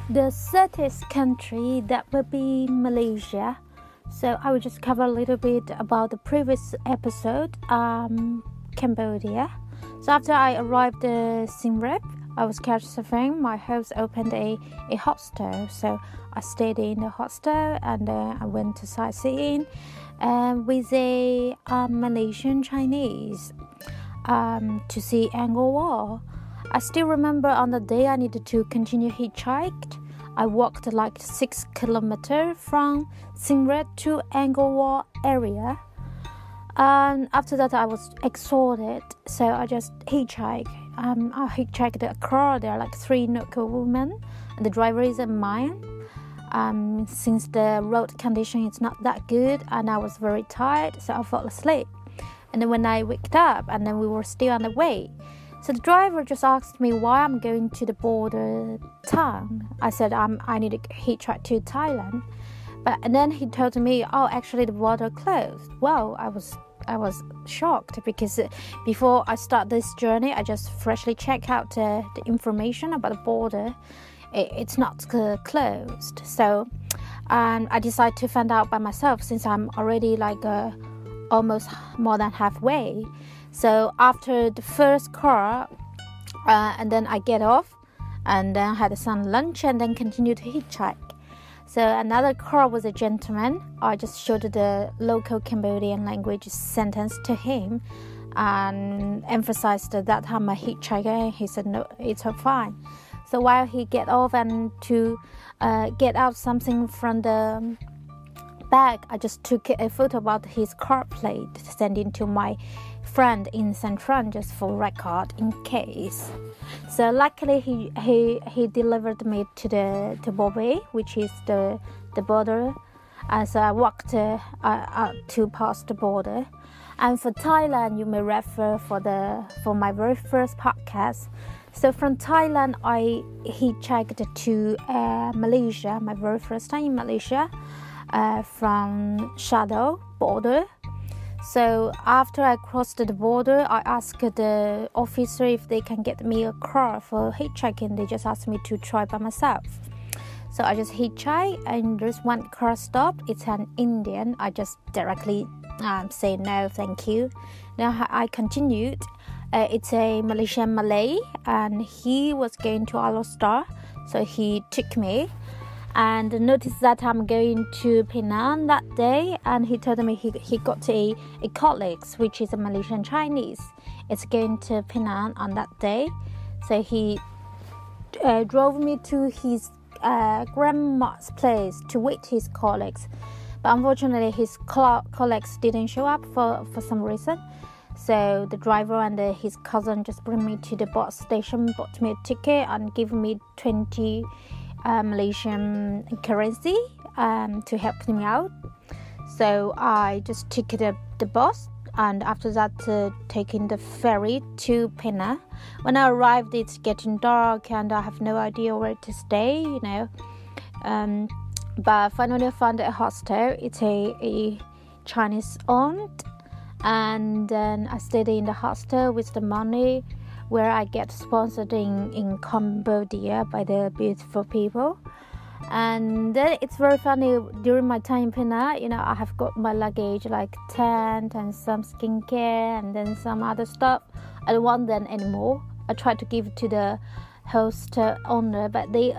The safest country, that would be Malaysia. So I will just cover a little bit about the previous episode, Cambodia. So after I arrived at Siem Reap, I was couch surfing. My host opened a hostel, so I stayed in the hostel, and then I went to sightseeing with a Malaysian Chinese to see Angkor Wat. I still remember on the day I needed to continue hitchhiked. I walked like 6 kilometers from Siem Reap to Angkor Wat area. After that, I was exhausted, so I just hitchhiked. I hitchhiked a car. There are like 3 local women, and the driver is mine. Since the road condition is not that good, and I was very tired, so I fell asleep. And then when I waked up, and then we were still on the way. So the driver just asked me why I'm going to the border town. I said I need to hitchhike to Thailand. And then he told me, actually the border closed. Well, I was shocked because before I start this journey, I just freshly checked out the information about the border. It's not closed. So I decided to find out by myself since I'm already like almost more than halfway. So after the first car, and then I get off, and then had some lunch, and then continued to hitchhike. So another car was a gentleman. I just showed the local Cambodian language sentence to him, and emphasized that I'm a hitchhiker. He said, no, it's all fine. So while he get off and to get out something from the bag, I just took a photo about his car plate, sending to my friend in San Fran just for record in case. So luckily he delivered me to Bobby, which is the border. So I walked to pass the border. And for Thailand, you may refer for my very first podcast. So from Thailand, I hitchhiked to Malaysia, my very first time in Malaysia, from Shadow border. So after I crossed the border, I asked the officer if they can get me a car for hitchhiking. They just asked me to try by myself. So I just hitchhiked, and there's one car stopped. It's an Indian. I just directly say no, thank you. Now I continued. It's a Malaysian Malay, and he was going to Alor, so he took me. And noticed that I'm going to Penang that day, and he told me he got a colleague, which is a Malaysian Chinese. It's going to Penang on that day. So he drove me to his grandma's place to wait his colleagues. But unfortunately, his colleagues didn't show up for some reason. So the driver and his cousin just bring me to the bus station, bought me a ticket, and give me 20 Malaysian currency to help me out. So I just took the bus, and after that taking the ferry to Penang. When I arrived, it's getting dark and I have no idea where to stay, but finally I found a hostel. It's a Chinese owned, and then I stayed in the hostel with the money where I get sponsored in Cambodia by the beautiful people. And then it's very funny, during my time in Penang, I have got my luggage like tent and some skincare and then some other stuff. I don't want them anymore. I tried to give it to the host owner, but they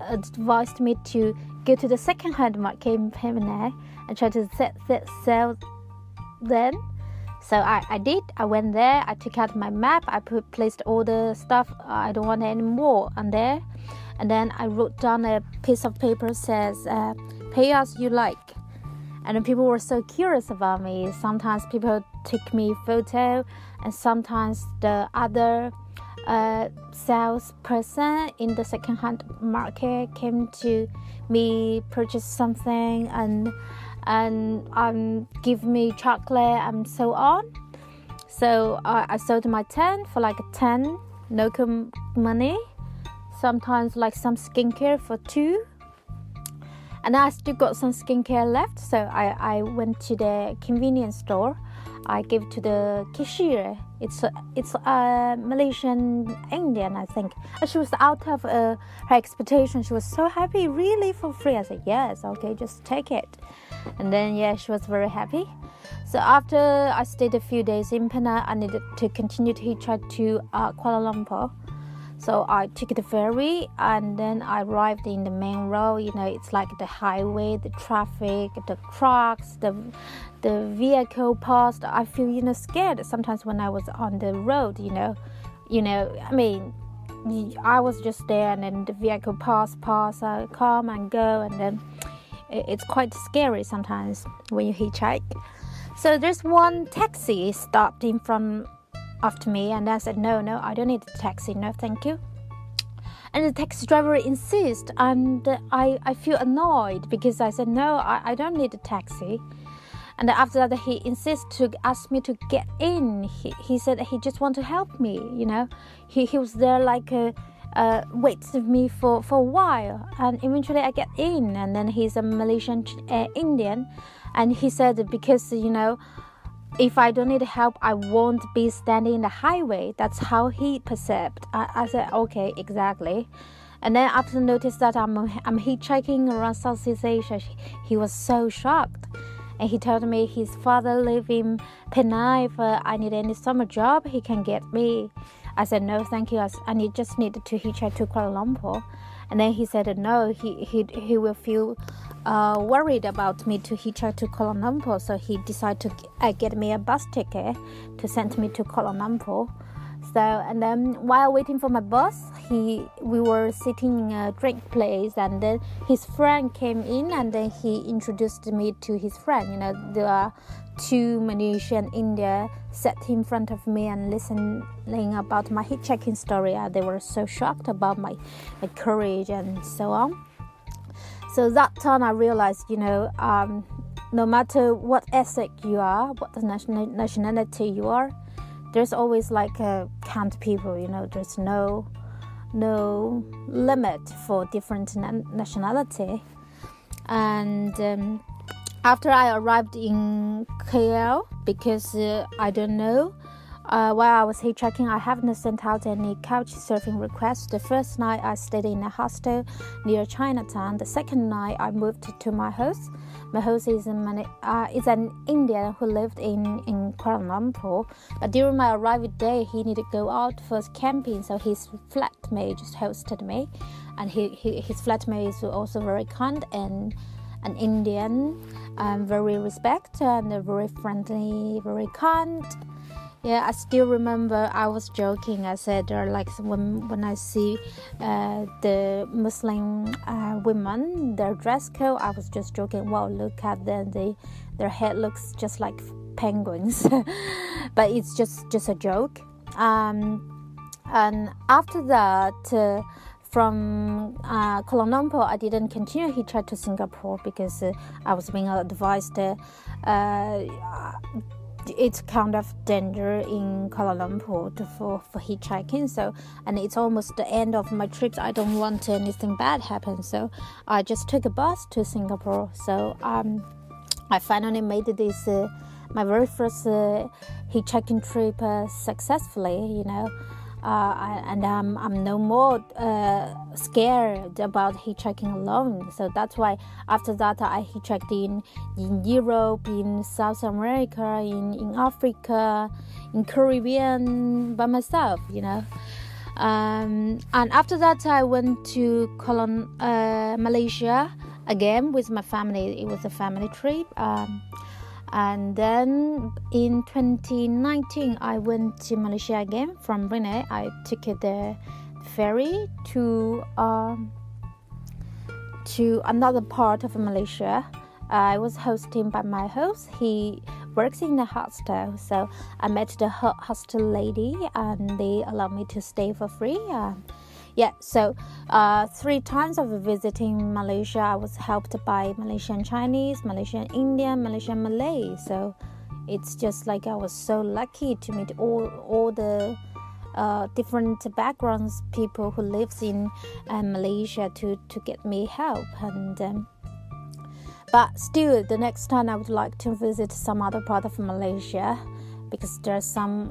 advised me to go to the second-hand market in Penang and try to sell then. So I did. I went there. I took out my map. I placed all the stuff I don't want anymore on there. And then I wrote down a piece of paper that says, pay as you like. And then people were so curious about me. Sometimes people took me photo, and sometimes the other salesperson in the second-hand market came to me, purchase something, and give me chocolate and so on. So I sold my tent for like 10 local money, sometimes like some skincare for 2. And I still got some skincare left, so I went to the convenience store. I gave to the cashier. It's a Malaysian Indian, I think. And she was out of her expectation. She was so happy, really, for free. I said, yes, okay, just take it. And then, she was very happy. So after I stayed a few days in Penang, I needed to continue to hitchhike to Kuala Lumpur. So I took the ferry, and then I arrived in the main road. It's like the highway, the traffic, the trucks, the vehicle passed. I feel, scared sometimes when I was on the road, I mean, I was just there, and then the vehicle pass, come and go, and then it's quite scary sometimes when you hitchhike. So there's one taxi stopped in front after me, and I said, no, I don't need a taxi, no thank you. And the taxi driver insists, and I feel annoyed because I said, no, I don't need a taxi. And after that, he insists to ask me to get in. He said he just want to help me, He was there like waits with me for a while, and eventually I get in. And then he's a Malaysian Indian, and he said, because if I don't need help, I won't be standing in the highway. That's how he perceived. I said, okay, exactly. And then after notice that I'm hitchhiking around Southeast Asia, he was so shocked. And he told me his father lived in Penang. If I need any summer job, he can get me. I said, no, thank you. I just needed to hitchhike to Kuala Lumpur. And then he said, no, he will feel worried about me to hitchhike to Kuala Lumpur. So he decided to get me a bus ticket to send me to Kuala Lumpur. So, and then while waiting for my bus, we were sitting in a drink place, and then his friend came in, and then he introduced me to his friend. There are two Malaysian Indians sat in front of me and listening about my hitchhiking story. They were so shocked about my courage and so on. So that time I realized, no matter what ethnic you are, what the nationality you are, there's always count people, there's no limit for different nationality. And after I arrived in KL, because I don't know, while I was hitchhiking, I haven't sent out any couch surfing requests. The first night I stayed in a hostel near Chinatown. The second night I moved to my host. My host is an Indian who lived in Kuala Lumpur. But during my arrival day, he needed to go out for camping, so his flatmate just hosted me. And his flatmate is also very kind and an Indian, very respectful and very friendly, very kind. Yeah, I still remember I was joking. I said, when I see the Muslim women, their dress code, I was just joking. Wow, look at them. Their head looks just like penguins. But it's just a joke. And after that, from Kuala Lumpur, I didn't continue hitchhike to Singapore because I was being advised it's kind of danger in Kuala Lumpur for hitchhiking. So, and it's almost the end of my trip. I don't want anything bad happen. So I just took a bus to Singapore. So I finally made this my very first hitchhiking trip successfully. And I'm no more scared about hitchhiking alone. So that's why after that I hitchhiked in Europe, in South America, in Africa, in Caribbean by myself, And after that I went to Malaysia again with my family. It was a family trip. And then in 2019, I went to Malaysia again from Brunei. I took the ferry to another part of Malaysia. I was hosted by my host. He works in the hostel, so I met the hostel lady, and they allowed me to stay for free. So 3 times of visiting Malaysia, I was helped by Malaysian Chinese, Malaysian Indian, Malaysian Malay. So it's just I was so lucky to meet all the different backgrounds, people who lives in Malaysia to get me help. And But still, the next time I would like to visit some other part of Malaysia, because there's some